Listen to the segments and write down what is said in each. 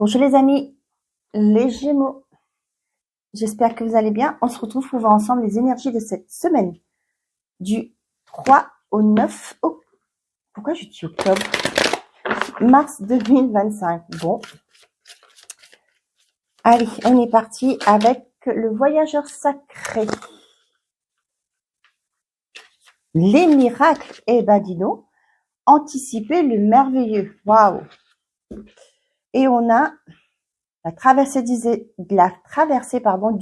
Bonjour les amis, les Gémeaux, j'espère que vous allez bien. On se retrouve pour voir ensemble les énergies de cette semaine du 3 au 9 octobre. Pourquoi je dis octobre? Mars 2025. Bon, allez, on est parti avec le voyageur sacré. Les miracles, eh ben dis donc, anticiper le merveilleux. Waouh! Et on a la traversée du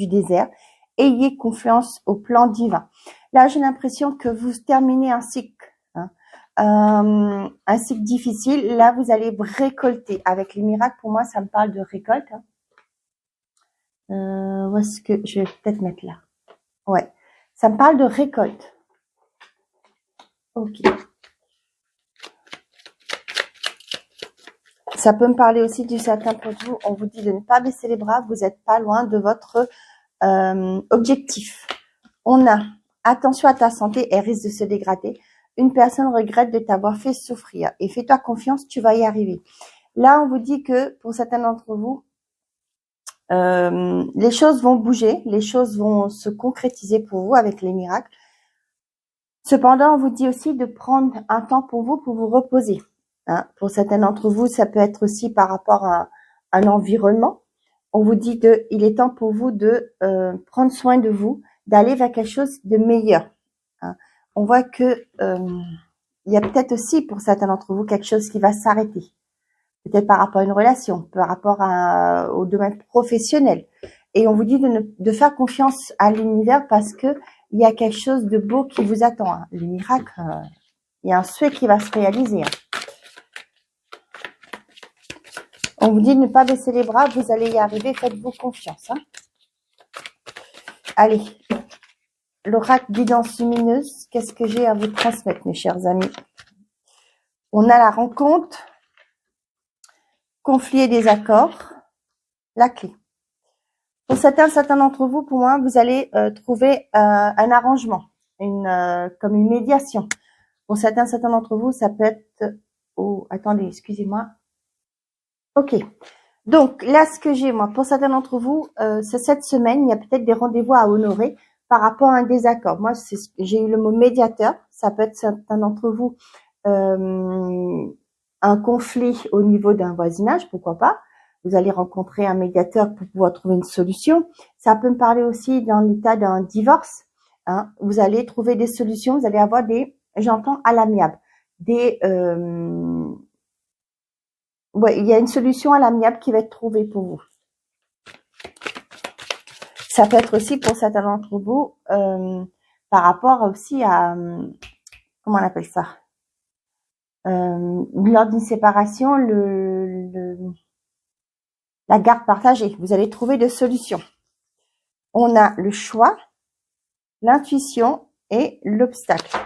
désert. Ayez confiance au plan divin. Là, j'ai l'impression que vous terminez un cycle, un cycle difficile. Là, vous allez récolter. Avec les miracles, pour moi, ça me parle de récolte. Où est-ce que je vais peut-être mettre là? Ouais, ça me parle de récolte. Ok. Ça peut me parler aussi du certain pour vous. On vous dit de ne pas baisser les bras. Vous n'êtes pas loin de votre objectif. On a attention à ta santé, elle risque de se dégrader. Une personne regrette de t'avoir fait souffrir et fais-toi confiance, tu vas y arriver. Là, on vous dit que pour certains d'entre vous, les choses vont bouger, les choses vont se concrétiser pour vous avec les miracles. Cependant, on vous dit aussi de prendre un temps pour vous reposer. Pour certains d'entre vous, ça peut être aussi par rapport à un environnement. On vous dit il est temps pour vous de prendre soin de vous, d'aller vers quelque chose de meilleur. On voit que il y a peut-être aussi pour certains d'entre vous quelque chose qui va s'arrêter. Peut-être par rapport à une relation, par rapport au domaine professionnel. Et on vous dit de faire confiance à l'univers parce que il y a quelque chose de beau qui vous attend. Les miracles, il y a un souhait qui va se réaliser. On vous dit de ne pas baisser les bras, vous allez y arriver, faites-vous confiance. Allez, l'oracle guidance lumineuse, qu'est-ce que j'ai à vous transmettre, mes chers amis? On a la rencontre, conflit et désaccord, la clé. Pour certains d'entre vous, pour moi, vous allez trouver un arrangement, comme une médiation. Pour certains d'entre vous, ça peut être... Oh, attendez, excusez-moi. Ok. Donc, là, ce que j'ai, moi, pour certains d'entre vous, c'est cette semaine, il y a peut-être des rendez-vous à honorer par rapport à un désaccord. Moi, j'ai eu le mot médiateur. Ça peut être certains d'entre vous un conflit au niveau d'un voisinage, pourquoi pas. Vous allez rencontrer un médiateur pour pouvoir trouver une solution. Ça peut me parler aussi dans l'état d'un divorce. Vous allez trouver des solutions. Vous allez avoir j'entends à l'amiable, ouais, il y a une solution à l'amiable qui va être trouvée pour vous. Ça peut être aussi pour certains d'entre vous par rapport aussi à comment on appelle ça, lors d'une séparation, la garde partagée. Vous allez trouver des solutions. On a le choix, l'intuition et l'obstacle.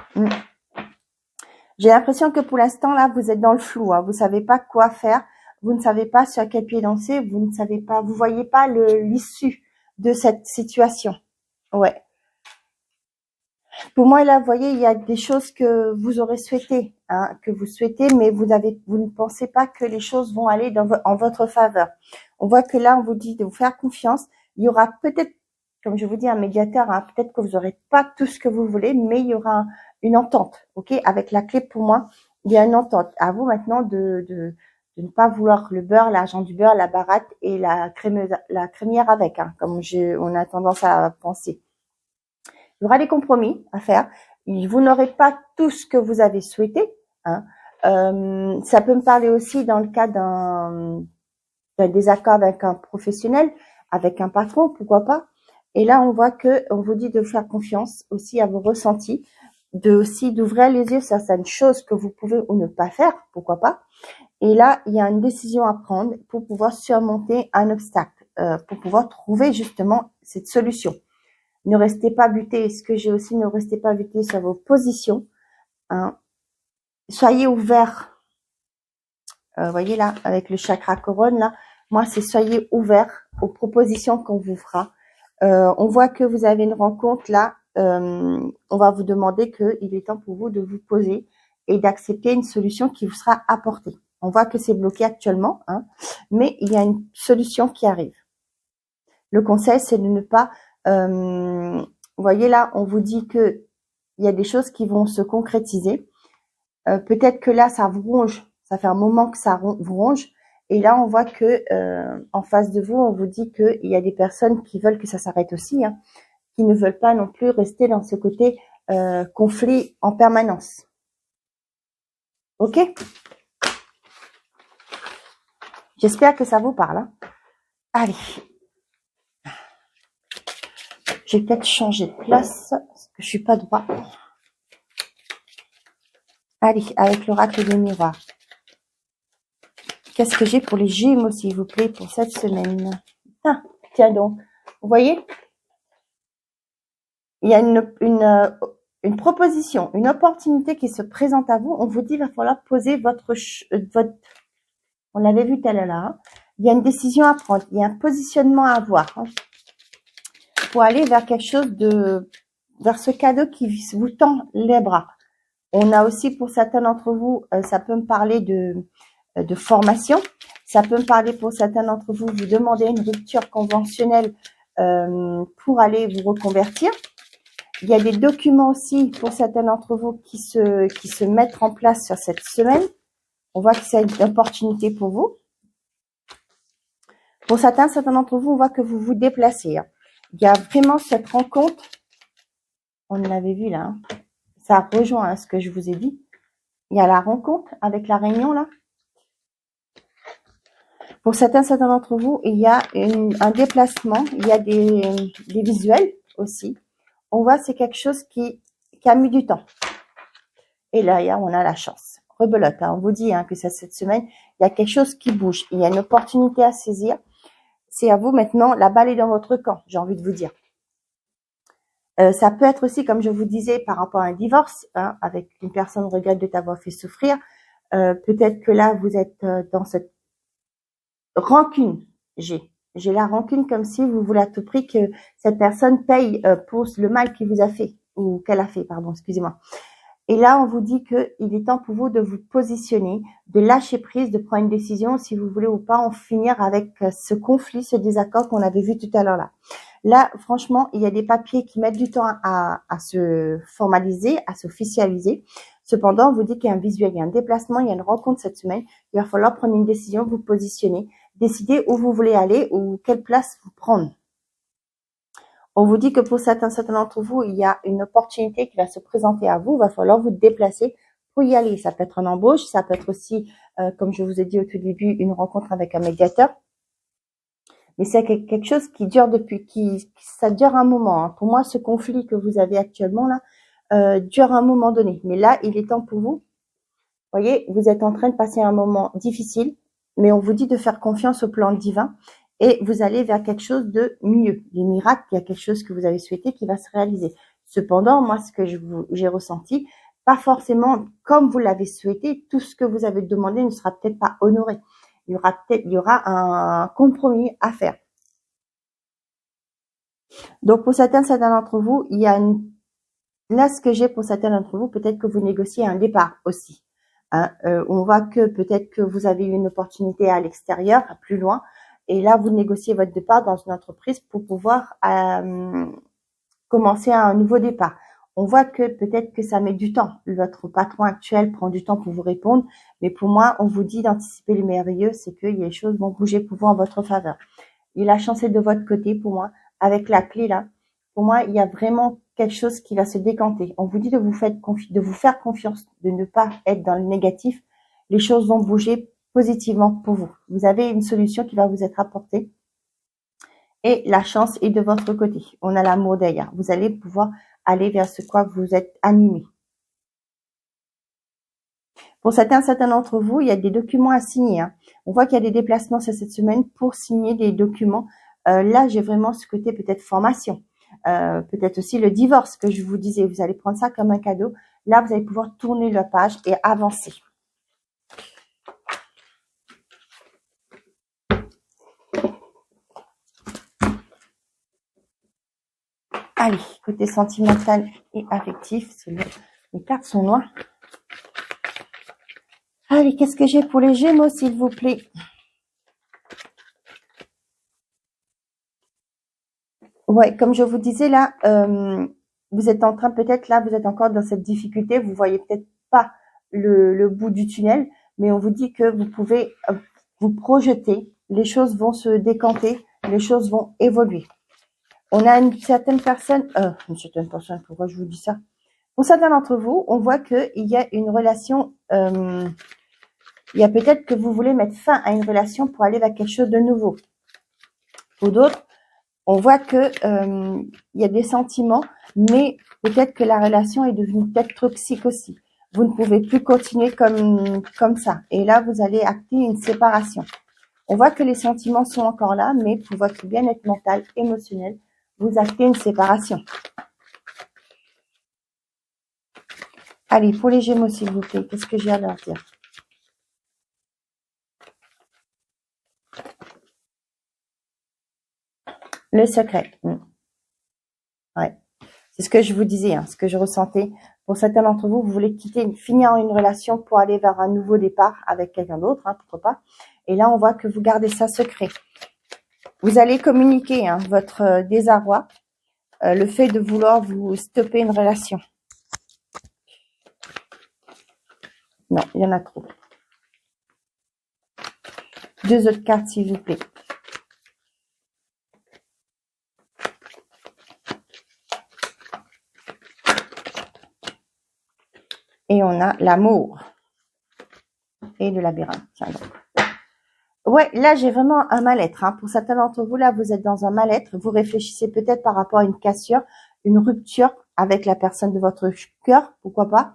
J'ai l'impression que pour l'instant, là, vous êtes dans le flou. Vous savez pas quoi faire. Vous ne savez pas sur quel pied danser. Vous ne savez pas, vous voyez pas l'issue de cette situation. Ouais. Pour moi, là, vous voyez, il y a des choses que vous aurez souhaité, que vous souhaitez, mais vous ne pensez pas que les choses vont aller en votre faveur. On voit que là, on vous dit de vous faire confiance. Il y aura peut-être, comme je vous dis, un médiateur. Peut-être que vous n'aurez pas tout ce que vous voulez, mais il y aura une entente, ok? Avec la clé, pour moi, il y a une entente. À vous maintenant de ne pas vouloir le beurre, l'argent du beurre, la baratte et la crémière avec, comme on a tendance à penser. Il y aura des compromis à faire. Vous n'aurez pas tout ce que vous avez souhaité. Ça peut me parler aussi dans le cas d'un désaccord avec un professionnel, avec un patron, pourquoi pas. Et là, on voit que on vous dit de faire confiance aussi à vos ressentis, d'ouvrir les yeux sur certaines choses que vous pouvez ou ne pas faire, pourquoi pas. Et là, il y a une décision à prendre pour pouvoir surmonter un obstacle, pour pouvoir trouver justement cette solution. Ne restez pas buté. Ce que j'ai aussi, ne restez pas buté sur vos positions. Soyez ouverts. Voyez là, avec le chakra couronne, là, moi, c'est soyez ouverts aux propositions qu'on vous fera. On voit que vous avez une rencontre là. On va vous demander qu'il est temps pour vous de vous poser et d'accepter une solution qui vous sera apportée. On voit que c'est bloqué actuellement, hein, mais il y a une solution qui arrive. Le conseil, c'est de ne pas... vous voyez là, on vous dit que il y a des choses qui vont se concrétiser. Peut-être que là, ça vous ronge. Ça fait un moment que ça vous ronge. Et là, on voit que en face de vous, on vous dit qu'il y a des personnes qui veulent que ça s'arrête aussi, hein, qui ne veulent pas non plus rester dans ce côté conflit en permanence. Ok? J'espère que ça vous parle. Hein. Allez. Je vais peut-être changer de place, parce que je suis pas droit. Allez, avec l'oracle des miroirs. Qu'est-ce que j'ai pour les Gémeaux, s'il vous plaît, pour cette semaine? Ah, tiens donc. Vous voyez? Il y a une proposition, une opportunité qui se présente à vous. On vous dit, il va falloir poser votre on l'avait vu tout à l'heure là. Hein. Il y a une décision à prendre. Il y a un positionnement à avoir. Hein, pour aller vers quelque chose vers ce cadeau qui vous tend les bras. On a aussi pour certains d'entre vous, ça peut me parler de formation. Ça peut me parler pour certains d'entre vous, vous demandez une rupture conventionnelle pour aller vous reconvertir. Il y a des documents aussi pour certains d'entre vous qui se mettent en place sur cette semaine. On voit que c'est une opportunité pour vous. Pour certains d'entre vous, on voit que vous vous déplacez. Hein. Il y a vraiment cette rencontre. On l'avait vu là. Hein. Ça rejoint hein, ce que je vous ai dit. Il y a la rencontre avec la réunion là. Pour certains d'entre vous, il y a un déplacement. Il y a des visuels aussi. On voit que c'est quelque chose qui a mis du temps. Et là, on a la chance. Rebelote, hein, on vous dit hein, que cette semaine, il y a quelque chose qui bouge. Il y a une opportunité à saisir. C'est à vous maintenant, la balle est dans votre camp, j'ai envie de vous dire. Ça peut être aussi, comme je vous disais, par rapport à un divorce, hein, avec une personne regrette de t'avoir fait souffrir. Peut-être que là, vous êtes dans cette rancune. J'ai la rancune comme si vous voulez à tout prix que cette personne paye pour le mal qu'il vous a fait, ou qu'elle a fait, pardon, excusez-moi. Et là, on vous dit qu'il est temps pour vous de vous positionner, de lâcher prise, de prendre une décision, si vous voulez ou pas, en finir avec ce conflit, ce désaccord qu'on avait vu tout à l'heure là. Là, franchement, il y a des papiers qui mettent du temps à se formaliser, à s'officialiser. Cependant, on vous dit qu'il y a un visuel, il y a un déplacement, il y a une rencontre cette semaine. Il va falloir prendre une décision, vous positionner, décider où vous voulez aller ou quelle place vous prendre. On vous dit que pour certains d'entre vous, il y a une opportunité qui va se présenter à vous. Il va falloir vous déplacer pour y aller. Ça peut être une embauche, ça peut être aussi, comme je vous ai dit au tout début, une rencontre avec un médiateur. Mais c'est quelque chose qui dure ça dure un moment. Hein. Pour moi, ce conflit que vous avez actuellement là dure un moment donné. Mais là, il est temps pour vous. Vous voyez, vous êtes en train de passer un moment difficile, mais on vous dit de faire confiance au plan divin. Et vous allez vers quelque chose de mieux. Les miracles, il y a quelque chose que vous avez souhaité qui va se réaliser. Cependant, moi, ce que j'ai ressenti, pas forcément comme vous l'avez souhaité, tout ce que vous avez demandé ne sera peut-être pas honoré. Il y aura un compromis à faire. Donc, pour certains d'entre vous, il y a là, ce que j'ai pour certains d'entre vous, peut-être que vous négociez un départ aussi. Hein, on voit que peut-être que vous avez eu une opportunité à l'extérieur, plus loin, et là, vous négociez votre départ dans une entreprise pour pouvoir commencer un nouveau départ. On voit que peut-être que ça met du temps. Votre patron actuel prend du temps pour vous répondre, mais pour moi, on vous dit d'anticiper le merveilleux, c'est que les choses vont bouger pour vous en votre faveur. Et la chance est de votre côté pour moi, avec la clé là. Pour moi, il y a vraiment quelque chose qui va se décanter. On vous dit de vous faire confiance, de ne pas être dans le négatif. Les choses vont bouger positivement pour vous. Vous avez une solution qui va vous être apportée. Et la chance est de votre côté. On a l'amour derrière. Vous allez pouvoir aller vers ce quoi vous êtes animé. Pour certains d'entre vous, il y a des documents à signer. Hein. On voit qu'il y a des déplacements cette semaine pour signer des documents. Là, j'ai vraiment ce côté peut-être formation. Peut-être aussi le divorce que je vous disais. Vous allez prendre ça comme un cadeau. Là, vous allez pouvoir tourner la page et avancer. Allez, côté sentimental et affectif, les cartes sont noires. Allez, qu'est-ce que j'ai pour les Gémeaux, s'il vous plaît? Ouais, comme je vous disais là, vous êtes en train peut-être là, vous êtes encore dans cette difficulté, vous voyez peut-être pas le bout du tunnel, mais on vous dit que vous pouvez vous projeter, les choses vont se décanter, les choses vont évoluer. On a une certaine personne, pourquoi je vous dis ça? Pour certains d'entre vous, on voit qu'il y a une relation, il y a peut-être que vous voulez mettre fin à une relation pour aller vers quelque chose de nouveau. Pour d'autres, on voit que il y a des sentiments, mais peut-être que la relation est devenue peut-être toxique aussi. Vous ne pouvez plus continuer comme ça. Et là, vous allez acter une séparation. On voit que les sentiments sont encore là, mais pour votre bien-être mental, émotionnel, vous actez une séparation. Allez, pour les Gémeaux, s'il vous plaît, qu'est-ce que j'ai à leur dire? Le secret. Ouais. C'est ce que je vous disais, ce que je ressentais. Pour certains d'entre vous, vous voulez finir une relation pour aller vers un nouveau départ avec quelqu'un d'autre, pourquoi pas. Et là, on voit que vous gardez ça secret. Vous allez communiquer votre désarroi, le fait de vouloir vous stopper une relation. Non, il y en a trop. 2 autres cartes, s'il vous plaît. Et on a l'amour et le labyrinthe. Tiens donc. Ouais, là, j'ai vraiment un mal-être. Pour certains d'entre vous, là, vous êtes dans un mal-être. Vous réfléchissez peut-être par rapport à une cassure, une rupture avec la personne de votre cœur, pourquoi pas.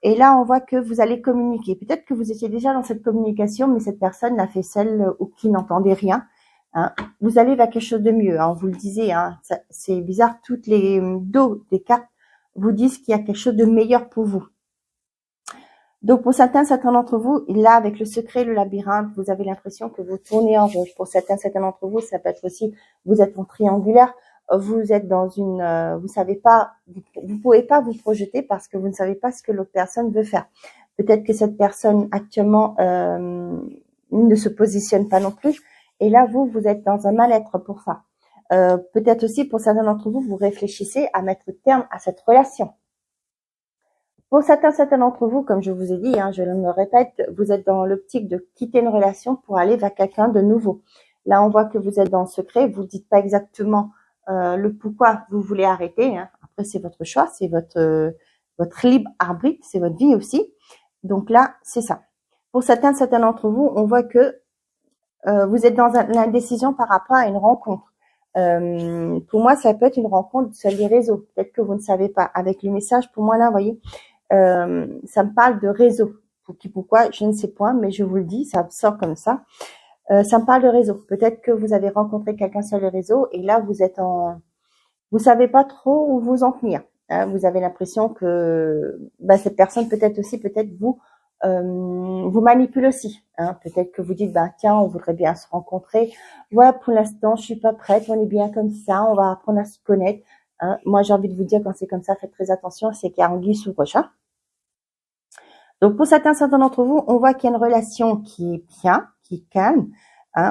Et là, on voit que vous allez communiquer. Peut-être que vous étiez déjà dans cette communication, mais cette personne l'a fait celle ou qui n'entendait rien. Vous allez vers quelque chose de mieux. On vous le disait, c'est bizarre. Toutes les dos des cartes vous disent qu'il y a quelque chose de meilleur pour vous. Donc, pour certains d'entre vous, là, avec le secret, le labyrinthe, vous avez l'impression que vous tournez en rond. Pour certains d'entre vous, ça peut être aussi, vous êtes en triangulaire, vous êtes dans une, vous savez pas, vous pouvez pas vous projeter parce que vous ne savez pas ce que l'autre personne veut faire. Peut-être que cette personne actuellement ne se positionne pas non plus. Et là, vous êtes dans un mal-être pour ça. Peut-être aussi, pour certains d'entre vous, vous réfléchissez à mettre terme à cette relation. Pour certains d'entre vous, comme je vous ai dit, je me répète, vous êtes dans l'optique de quitter une relation pour aller vers quelqu'un de nouveau. Là, on voit que vous êtes dans le secret, vous ne dites pas exactement le pourquoi vous voulez arrêter. Après, c'est votre choix, c'est votre libre arbitre, c'est votre vie aussi. Donc là, c'est ça. Pour certains d'entre vous, on voit que vous êtes dans l'indécision par rapport à une rencontre. Pour moi, ça peut être une rencontre sur les réseaux. Peut-être que vous ne savez pas. Avec les messages, pour moi, là, vous voyez, ça me parle de réseau. Pourquoi, je ne sais point, mais je vous le dis, ça sort comme ça. Ça me parle de réseau. Peut-être que vous avez rencontré quelqu'un sur les réseaux et là, vous savez pas trop où vous en tenir. Vous avez l'impression que cette personne, peut-être vous manipule aussi. Peut-être que vous dites, tiens, on voudrait bien se rencontrer. Ouais, pour l'instant, je suis pas prête. On est bien comme ça. On va apprendre à se connaître. Moi, j'ai envie de vous dire, quand c'est comme ça, faites très attention. C'est qu'il y a anguille sous roche. Donc, pour certains d'entre vous, on voit qu'il y a une relation qui est bien, qui est calme.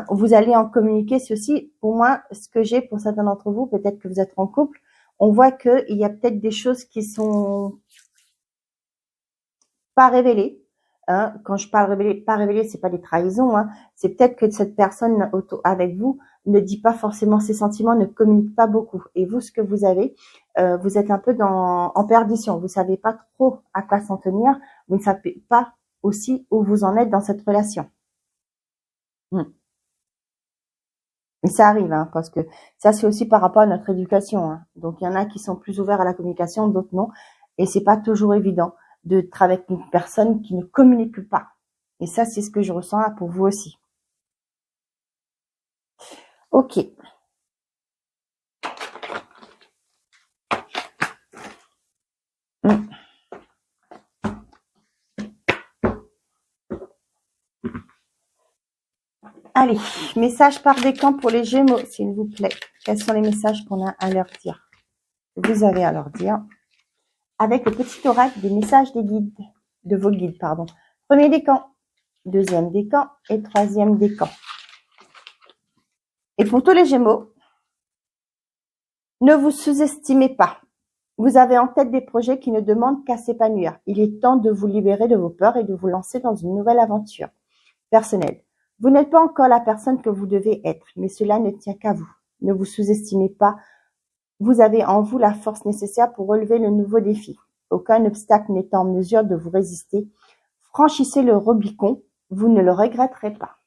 Vous allez en communiquer ceci. Pour moi, ce que j'ai pour certains d'entre vous, peut-être que vous êtes en couple, on voit qu'il y a peut-être des choses qui sont pas révélées. Quand je parle pas révélé, c'est pas des trahisons. C'est peut-être que cette personne avec vous ne dit pas forcément ses sentiments, ne communique pas beaucoup. Et vous, ce que vous avez, vous êtes un peu en perdition. Vous savez pas trop à quoi s'en tenir. Vous ne savez pas aussi où vous en êtes dans cette relation. Et ça arrive, parce que ça, c'est aussi par rapport à notre éducation. Donc, il y en a qui sont plus ouverts à la communication, d'autres non. Et c'est pas toujours évident d'être avec une personne qui ne communique pas. Et ça, c'est ce que je ressens là pour vous aussi. Ok. Allez, message par décan pour les Gémeaux, s'il vous plaît. Quels sont les messages qu'on a à leur dire? Vous avez à leur dire. Avec le petit oracle des messages des guides, de vos guides, pardon. Premier décan. deuxième décan et troisième décan. Et pour tous les Gémeaux, ne vous sous-estimez pas. Vous avez en tête des projets qui ne demandent qu'à s'épanouir. Il est temps de vous libérer de vos peurs et de vous lancer dans une nouvelle aventure personnelle. Vous n'êtes pas encore la personne que vous devez être, mais cela ne tient qu'à vous. Ne vous sous-estimez pas. Vous avez en vous la force nécessaire pour relever le nouveau défi. Aucun obstacle n'est en mesure de vous résister. Franchissez le Rubicon, vous ne le regretterez pas.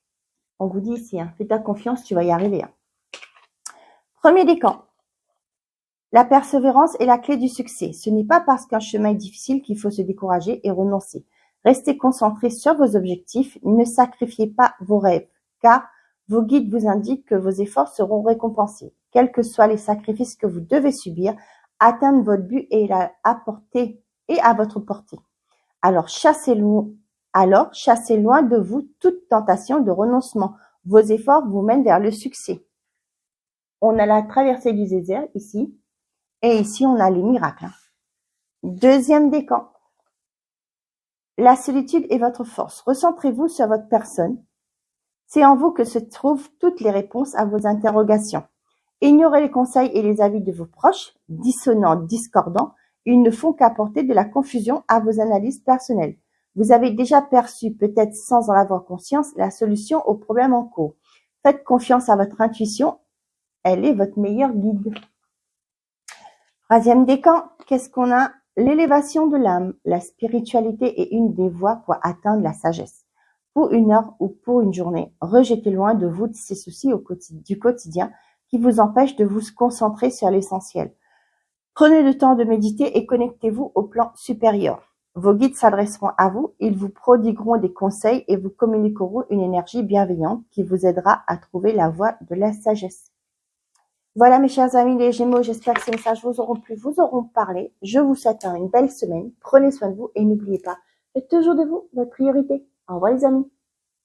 On vous dit ici, fais-toi confiance, tu vas y arriver. Premier décan. La persévérance est la clé du succès. Ce n'est pas parce qu'un chemin est difficile qu'il faut se décourager et renoncer. Restez concentrés sur vos objectifs. Ne sacrifiez pas vos rêves, car vos guides vous indiquent que vos efforts seront récompensés. Quels que soient les sacrifices que vous devez subir, atteindre votre but est à votre portée. Alors chassez loin de vous toute tentation de renoncement. Vos efforts vous mènent vers le succès. On a la traversée du désert ici. Et ici, on a les miracles. Deuxième décan. La solitude est votre force. Recentrez-vous sur votre personne. C'est en vous que se trouvent toutes les réponses à vos interrogations. Ignorez les conseils et les avis de vos proches, dissonants, discordants. Ils ne font qu'apporter de la confusion à vos analyses personnelles. Vous avez déjà perçu, peut-être sans en avoir conscience, la solution au problème en cours. Faites confiance à votre intuition. Elle est votre meilleur guide. Troisième décan, qu'est-ce qu'on a? L'élévation de l'âme. La spiritualité est une des voies pour atteindre la sagesse. Pour une heure ou pour une journée, rejetez loin de vous ces soucis du quotidien qui vous empêchent de vous concentrer sur l'essentiel. Prenez le temps de méditer et connectez-vous au plan supérieur. Vos guides s'adresseront à vous, ils vous prodigueront des conseils et vous communiqueront une énergie bienveillante qui vous aidera à trouver la voie de la sagesse. Voilà mes chers amis les Gémeaux, j'espère que ces messages vous auront plu, vous auront parlé. Je vous souhaite une belle semaine, prenez soin de vous et n'oubliez pas, faites toujours de vous votre priorité. Au revoir les amis.